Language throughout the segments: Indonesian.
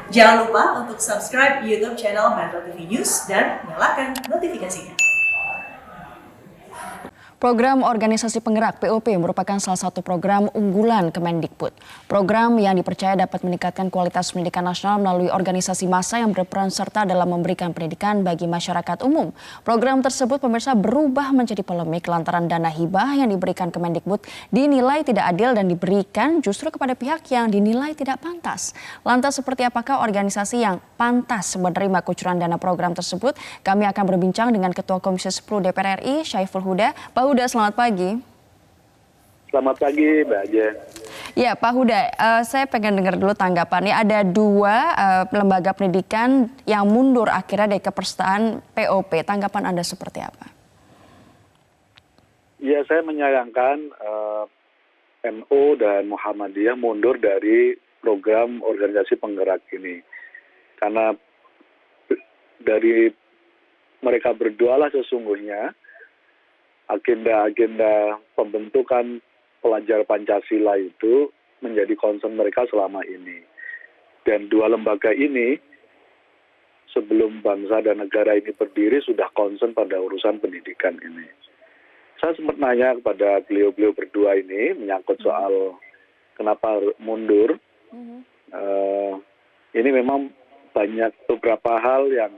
Jangan lupa untuk subscribe YouTube channel Metro TV News dan nyalakan notifikasinya. Program Organisasi Penggerak POP merupakan salah satu program unggulan Kemendikbud. Program yang dipercaya dapat meningkatkan kualitas pendidikan nasional melalui organisasi massa yang berperan serta dalam memberikan pendidikan bagi masyarakat umum. Program tersebut pemirsa berubah menjadi polemik lantaran dana hibah yang diberikan Kemendikbud dinilai tidak adil dan diberikan justru kepada pihak yang dinilai tidak pantas. Lantas seperti apakah organisasi yang pantas menerima kucuran dana program tersebut? Kami akan berbincang dengan Ketua Komisi 10 DPR RI, Syaiful Huda. Pak Huda, selamat pagi. Selamat pagi, Mbak Jen. Ya, Pak Huda, saya pengen dengar dulu tanggapannya. Ada dua lembaga pendidikan yang mundur akhirnya dari kepesertaan POP. Tanggapan Anda seperti apa? Ya, saya menyayangkan NU dan Muhammadiyah mundur dari program organisasi penggerak ini. Karena dari mereka berdualah sesungguhnya agenda-agenda pembentukan pelajar Pancasila itu menjadi concern mereka selama ini. Dan dua lembaga ini sebelum bangsa dan negara ini berdiri sudah concern pada urusan pendidikan ini. Saya sempat nanya kepada beliau-beliau berdua ini menyangkut soal kenapa mundur. Ini memang banyak beberapa hal yang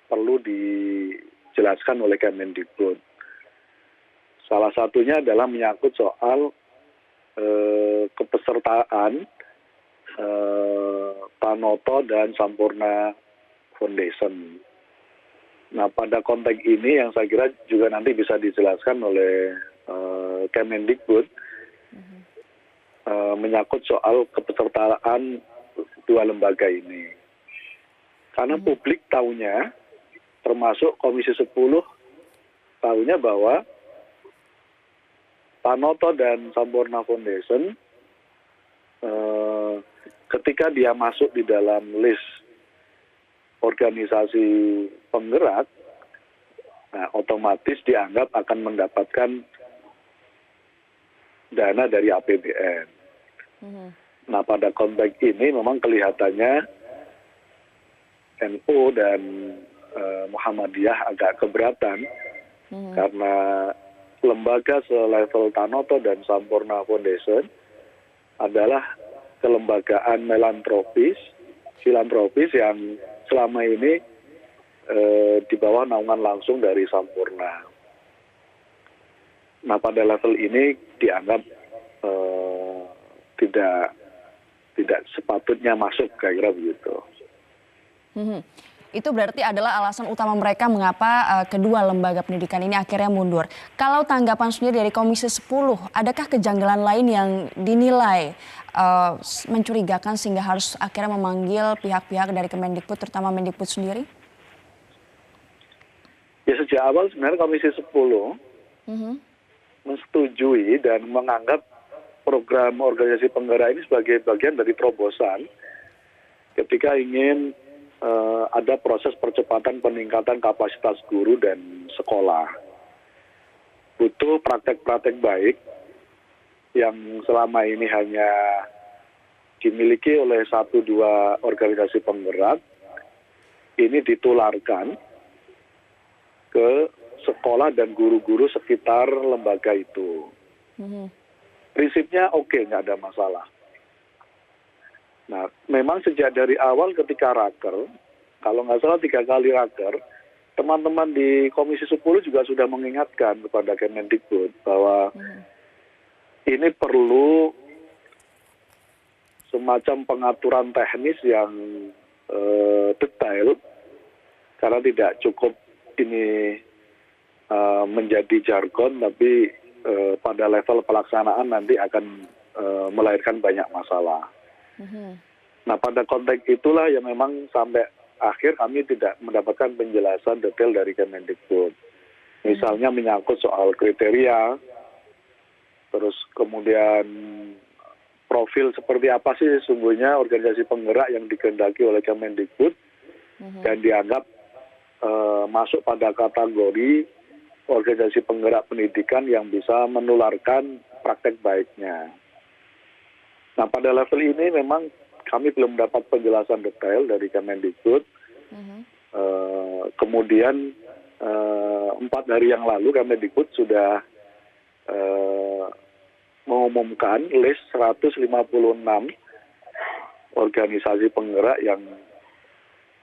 perlu dijelaskan oleh Kemendikbud. Salah satunya adalah menyangkut soal kepesertaan Tanoto dan Sampurna Foundation. Nah, pada konteks ini yang saya kira juga nanti bisa dijelaskan oleh Kemendikbud menyangkut soal kepesertaan dua lembaga ini. Karena publik tahunya, termasuk Komisi 10 tahunya bahwa Tanoto dan Sampurna Foundation ketika dia masuk di dalam list organisasi penggerak, nah, otomatis dianggap akan mendapatkan dana dari APBN. Nah, pada konteks ini memang kelihatannya NU dan Muhammadiyah agak keberatan karena lembaga selevel Tanoto dan Sampurna Foundation adalah kelembagaan filantropis yang selama ini di bawah naungan langsung dari Sampurna. Nah, pada level ini dianggap tidak sepatutnya masuk, kira-kira begitu. Itu berarti adalah alasan utama mereka mengapa kedua lembaga pendidikan ini akhirnya mundur. Kalau tanggapan sendiri dari Komisi 10, adakah kejanggalan lain yang dinilai mencurigakan sehingga harus akhirnya memanggil pihak-pihak dari Kemendikbud, terutama Mendikbud sendiri? Ya, sejak awal sebenarnya Komisi 10 menyetujui dan menganggap program organisasi penggerak ini sebagai bagian dari terobosan ketika ingin ada proses percepatan peningkatan kapasitas guru dan sekolah. Butuh praktek-praktek baik yang selama ini hanya dimiliki oleh 1-2 organisasi penggerak, ini ditularkan ke sekolah dan guru-guru sekitar lembaga itu. Prinsipnya oke, nggak ada masalah. Nah, memang sejak dari awal ketika raker, kalau nggak salah 3 kali raker, teman-teman di Komisi 10 juga sudah mengingatkan kepada Kemendikbud bahwa ini perlu semacam pengaturan teknis yang detail, karena tidak cukup ini menjadi jargon, tapi pada level pelaksanaan nanti akan melahirkan banyak masalah. Nah, pada konteks itulah yang memang sampai akhir kami tidak mendapatkan penjelasan detail dari Kemendikbud. Misalnya menyangkut soal kriteria, terus kemudian profil seperti apa sih sesungguhnya organisasi penggerak yang dikehendaki oleh Kemendikbud dan dianggap masuk pada kategori organisasi penggerak pendidikan yang bisa menularkan praktek baiknya. Nah, pada level ini memang kami belum dapat penjelasan detail dari Kemendikbud. Kemudian 4 hari yang lalu Kemendikbud sudah mengumumkan list 156 organisasi penggerak yang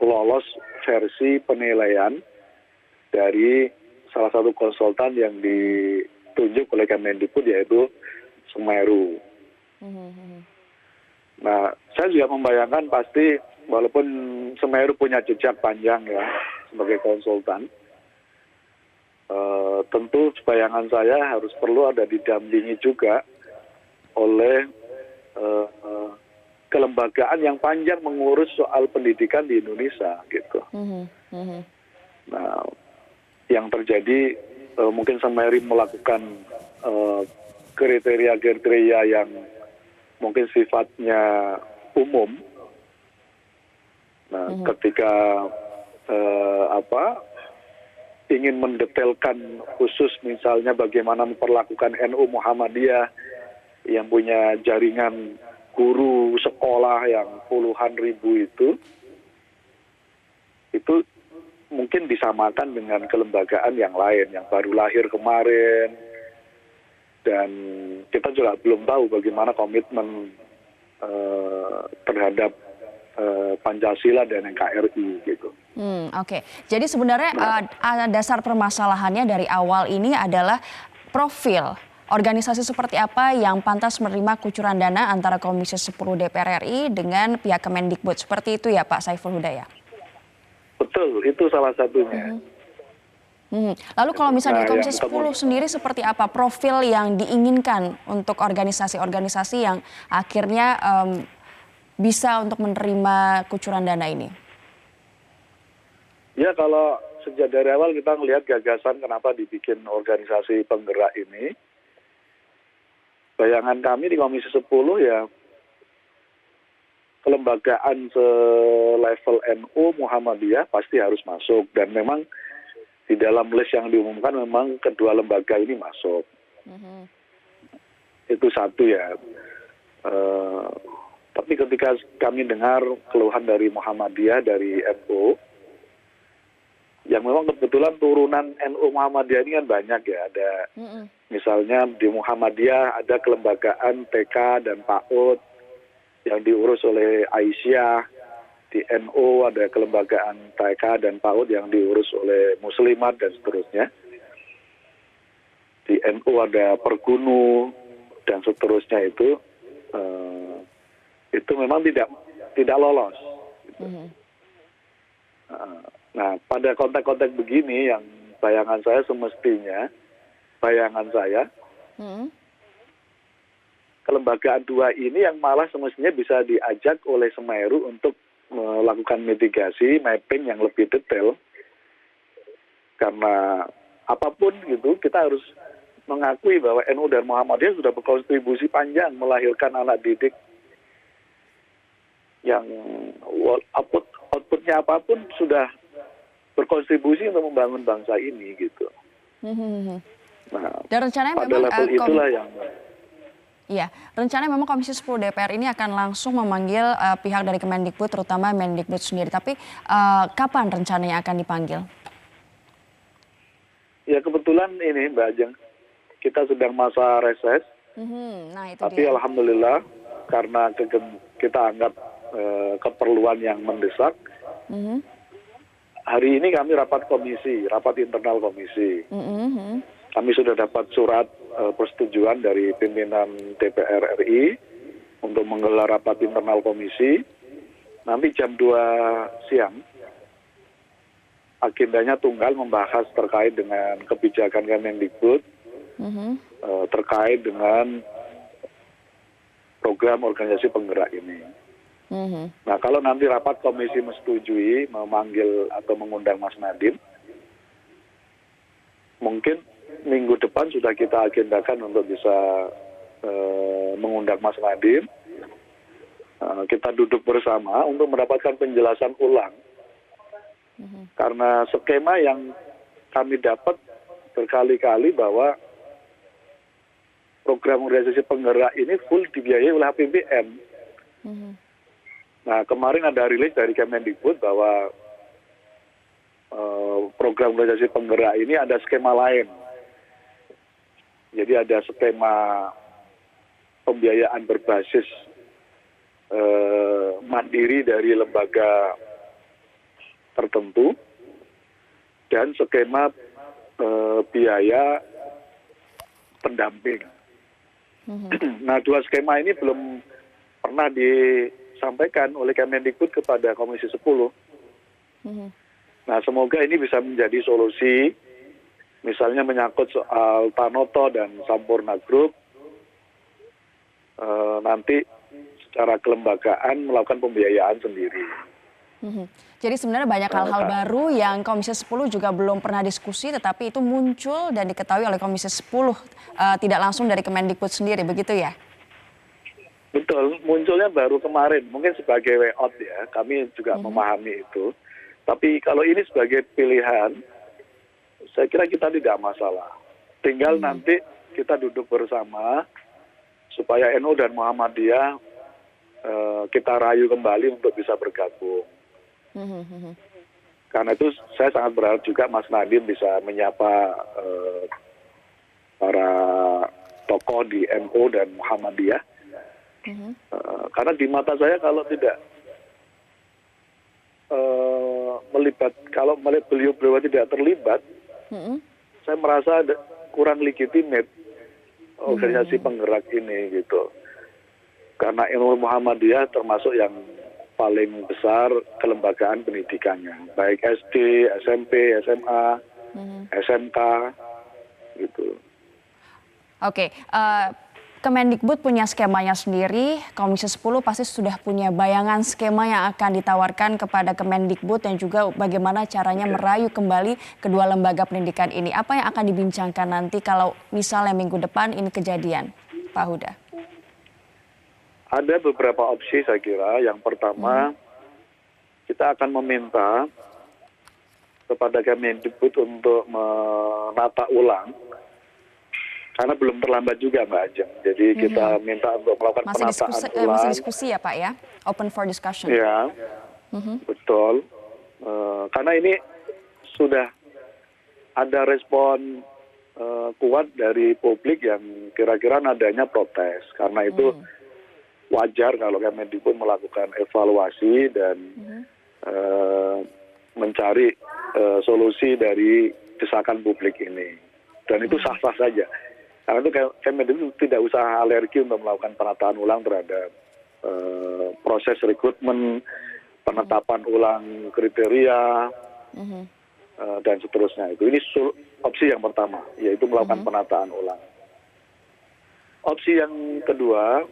lolos versi penilaian dari salah satu konsultan yang ditunjuk oleh Kemendikbud, yaitu Semeru. Nah, saya juga membayangkan pasti walaupun Semeru punya jejak panjang ya sebagai konsultan, tentu bayangan saya harus perlu ada didampingi juga oleh kelembagaan yang panjang mengurus soal pendidikan di Indonesia gitu. Nah, yang terjadi mungkin Semeru melakukan kriteria-kriteria yang mungkin sifatnya umum. Nah, ketika ingin mendetailkan khusus misalnya bagaimana memperlakukan NU Muhammadiyah yang punya jaringan guru sekolah yang puluhan ribu itu mungkin disamakan dengan kelembagaan yang lain yang baru lahir kemarin, dan kita juga belum tahu bagaimana komitmen terhadap Pancasila dan NKRI gitu. Oke. Jadi sebenarnya dasar permasalahannya dari awal ini adalah profil organisasi seperti apa yang pantas menerima kucuran dana antara Komisi 10 DPR RI dengan pihak Kemendikbud. Seperti itu ya Pak Saiful Huda ya? Betul, itu salah satunya. Lalu kalau misalnya di Komisi 10 sendiri seperti apa profil yang diinginkan untuk organisasi-organisasi yang akhirnya bisa untuk menerima kucuran dana ini? Ya, kalau sejak dari awal kita melihat gagasan kenapa dibikin organisasi penggerak ini, bayangan kami di Komisi 10 ya kelembagaan selevel NU Muhammadiyah pasti harus masuk, dan memang di dalam list yang diumumkan memang kedua lembaga ini masuk. Itu satu ya. Tapi ketika kami dengar keluhan dari Muhammadiyah, dari NU, yang memang kebetulan turunan NU Muhammadiyah ini kan banyak ya. Ada misalnya di Muhammadiyah ada kelembagaan TK dan PAUD yang diurus oleh Aisyah. Di NU ada kelembagaan TK dan PAUD yang diurus oleh Muslimat dan seterusnya. Di NU ada Pergunu dan seterusnya itu memang tidak lolos. Gitu. Nah, pada konteks-konteks begini yang bayangan saya semestinya, kelembagaan dua ini yang malah semestinya bisa diajak oleh Semeru untuk melakukan mitigasi, mapping yang lebih detail. Karena apapun gitu, kita harus mengakui bahwa NU dan Muhammadiyah sudah berkontribusi panjang melahirkan anak didik yang outputnya apapun sudah berkontribusi untuk membangun bangsa ini gitu. Nah, dan rencananya pada memang level itulah yang iya, rencananya memang Komisi 10 DPR ini akan langsung memanggil pihak dari Kemendikbud, terutama Mendikbud sendiri. Tapi kapan rencananya akan dipanggil? Ya kebetulan ini Mbak Ajeng, kita sedang masa reses. Nah, itu tapi dia. Alhamdulillah karena kita anggap keperluan yang mendesak. Hari ini kami rapat internal komisi. Kami sudah dapat surat persetujuan dari pimpinan DPR RI untuk menggelar rapat internal komisi. Nanti jam 2 siang, agendanya tunggal membahas terkait dengan kebijakan Kemendikbud, terkait dengan program organisasi penggerak ini. Nah, kalau nanti rapat komisi menyetujui memanggil atau mengundang Mas Nadiem, mungkin minggu depan sudah kita agendakan untuk bisa mengundang Mas Nadiem. Kita duduk bersama untuk mendapatkan penjelasan ulang. Karena skema yang kami dapat berkali-kali bahwa program organisasi penggerak ini full dibiayai oleh APBN. Nah, kemarin ada rilis dari Kemendikbud bahwa program organisasi penggerak ini ada skema lain. Jadi ada skema pembiayaan berbasis mandiri dari lembaga tertentu dan skema biaya pendamping. Nah, dua skema ini belum pernah disampaikan oleh Kemendikbud kepada Komisi 10. Nah, semoga ini bisa menjadi solusi, misalnya menyangkut soal Tanoto dan Sampurna Group, nanti secara kelembagaan melakukan pembiayaan sendiri. Jadi sebenarnya banyak hal-hal baru yang Komisi 10 juga belum pernah diskusi, tetapi itu muncul dan diketahui oleh Komisi 10 tidak langsung dari Kemendikbud sendiri, begitu ya? Betul, munculnya baru kemarin, mungkin sebagai way out ya, kami juga memahami itu. Tapi kalau ini sebagai pilihan, saya kira kita tidak masalah. Tinggal nanti kita duduk bersama supaya NU dan Muhammadiyah kita rayu kembali untuk bisa bergabung. Karena itu saya sangat berharap juga Mas Nadiem bisa menyapa para tokoh di NU dan Muhammadiyah. Karena di mata saya kalau tidak kalau melihat beliau tidak terlibat, saya merasa kurang legitimate organisasi penggerak ini gitu. Karena NU Muhammadiyah termasuk yang paling besar kelembagaan pendidikannya, baik SD, SMP, SMA, SMK, gitu. Oke, Kemendikbud punya skemanya sendiri, Komisi 10 pasti sudah punya bayangan skema yang akan ditawarkan kepada Kemendikbud dan juga bagaimana caranya merayu kembali kedua lembaga pendidikan ini. Apa yang akan dibincangkan nanti kalau misalnya minggu depan ini kejadian, Pak Huda? Ada beberapa opsi saya kira. Yang pertama, kita akan meminta kepada Kemendikbud untuk menata ulang. Karena belum terlambat juga Mbak Ajeng. Jadi kita minta untuk melakukan penataan ulang. Masih diskusi ya Pak ya? Open for discussion. Ya, betul. Karena ini sudah ada respon kuat dari publik yang kira-kira nadanya protes. Karena itu wajar kalau Kemendikbud melakukan evaluasi dan mencari solusi dari desakan publik ini. Dan itu sah-sah saja. Karena itu Kemendikbud tidak usah alergi untuk melakukan penataan ulang terhadap proses rekrutmen, penetapan ulang kriteria, dan seterusnya. Ini opsi yang pertama, yaitu melakukan penataan ulang. Opsi yang kedua,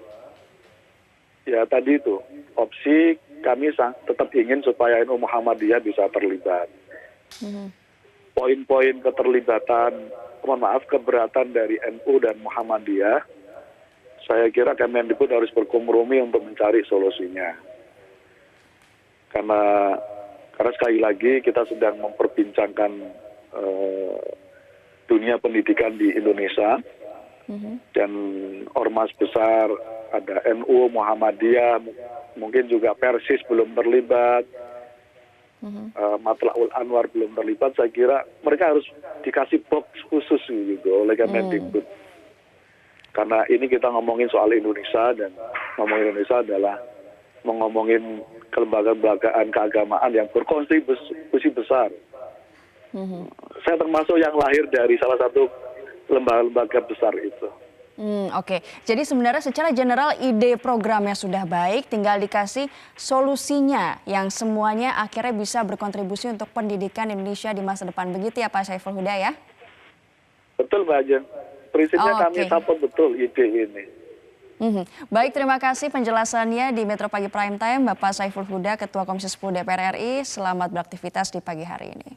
ya tadi itu, opsi kami tetap ingin supaya NU Muhammadiyah bisa terlibat. Poin-poin keterlibatan, keberatan dari NU dan Muhammadiyah, saya kira Kemendikbud harus berkompromi untuk mencari solusinya. Karena sekali lagi kita sedang memperbincangkan dunia pendidikan di Indonesia, dan ormas besar, ada NU, Muhammadiyah, mungkin juga Persis belum terlibat, Matlaul Anwar belum terlibat. Saya kira mereka harus dikasih box khusus gitu oleh Kemendikbud. Karena ini kita ngomongin soal Indonesia, dan ngomongin Indonesia adalah ngomongin kelembagaan keagamaan yang berkontribusi besar. Saya termasuk yang lahir dari salah satu lembaga besar itu. Oke, jadi sebenarnya secara general ide programnya sudah baik, tinggal dikasih solusinya yang semuanya akhirnya bisa berkontribusi untuk pendidikan Indonesia di masa depan. Begitu ya Pak Saiful Huda ya? Betul Mbak Ajeng, prinsipnya kami support betul ide ini. Baik, terima kasih penjelasannya di Metro Pagi Prime Time, Bapak Saiful Huda, Ketua Komisi 10 DPR RI. Selamat beraktivitas di pagi hari ini.